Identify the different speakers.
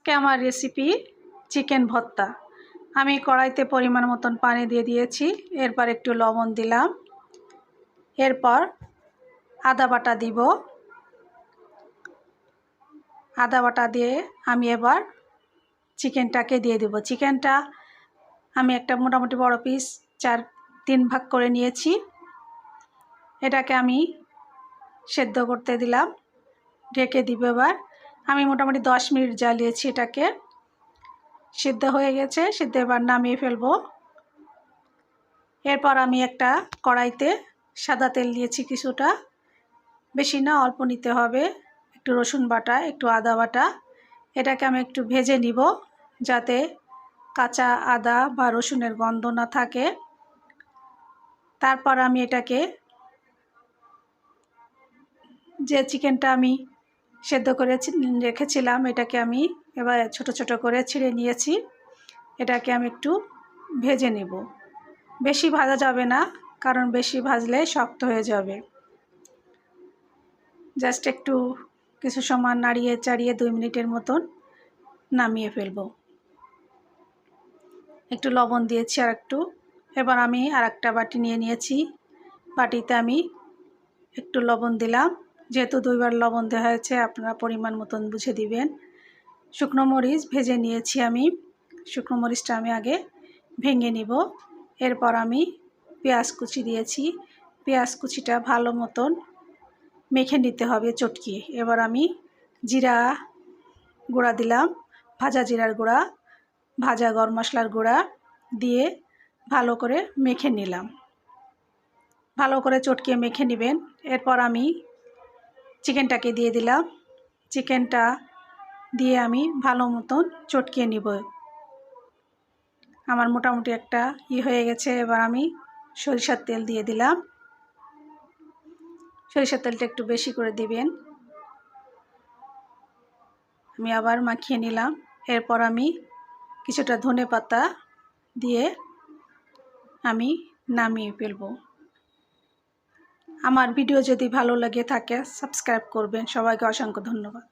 Speaker 1: আজকে আমার recipe chicken ভর্তা। আমি কড়াইতে পরিমাণ মতন পানি দিয়ে দিয়েছি, এরপর একটু লবণ দিলাম, এরপর আদা বাটা দিব। আদা বাটা দিয়ে আমি এবার চিকেনটাকে দিয়ে দেব। চিকেনটা আমি একটা মোটামুটি বড় পিস 3 ভাগ করে নিয়েছি। এটাকে আমি সেদ্ধ করতে দিলাম, ঢেকে দিব। এবার আমি মোটামুটি 10 মিনিট জ্বালিয়েছি এটাকে। সিদ্ধ হয়ে গেছে, সিদ্ধ এবার নামিয়ে ফেলবো। এরপর আমি একটা কড়াইতে সাদা তেল দিয়েছি কিছুটা, বেশি না, অল্প নিতে হবে। একটু রসুন বাটা, একটু আদা বাটা, এটাকে আমি একটু ভেজে নিব যাতে কাঁচা আদা বা রসুনের গন্ধ না থাকে। তারপর আমি এটাকে, যে চিকেনটা আমি সেদ্ধ করে রেখেছিলাম, এটাকে আমি এবার ছোট ছোট করে ছিঁড়ে নিয়েছি। এটাকে আমি একটু ভেজে নেব। বেশি ভাজা যাবে না, কারণ বেশি ভাজলে শক্ত হয়ে যাবে। জাস্ট একটু কিছু সময় নাড়িয়ে চাড়িয়ে 2 মিনিটের মতন নামিয়ে ফেলব। একটু লবণ দিয়েছি আর একটু। এবার আমি আর একটা বাটি নিয়ে নিয়েছি, বাটিতে আমি একটু লবণ দিলাম। যেহেতু 2 বার লবণ দেওয়া হয়েছে, আপনারা পরিমাণ মতন বুঝে দিবেন। শুকনো মরিচ ভেজে নিয়েছি আমি, শুকনো মরিচটা আমি আগে ভেঙে নিব। এরপর আমি পেঁয়াজ কুচি দিয়েছি, পেঁয়াজ কুচিটা ভালো মতন মেখে নিতে হবে চটকিয়ে। এবার আমি জিরা গুঁড়া দিলাম, ভাজা জিরার গুঁড়া, ভাজা গরম মশলার গুঁড়া দিয়ে ভালো করে মেখে নিলাম। ভালো করে চটকিয়ে মেখে নেবেন। এরপর আমি চিকেনটাকে দিয়ে দিলাম। চিকেনটা দিয়ে আমি ভালো মতন চটকিয়ে নিব। আমার মোটামুটি একটা হয়ে গেছে। এবার আমি সরিষার তেল দিয়ে দিলাম। সরিষার তেলটা একটু বেশি করে দিবেন। আমি আবার মাখিয়ে নিলাম। এরপর আমি কিছুটা ধনেপাতা দিয়ে আমি নামিয়ে ফেলব। আমার ভিডিও যদি ভালো লাগে থাকে সাবস্ক্রাইব করবেন। সবাইকে অসংখ্য ধন্যবাদ।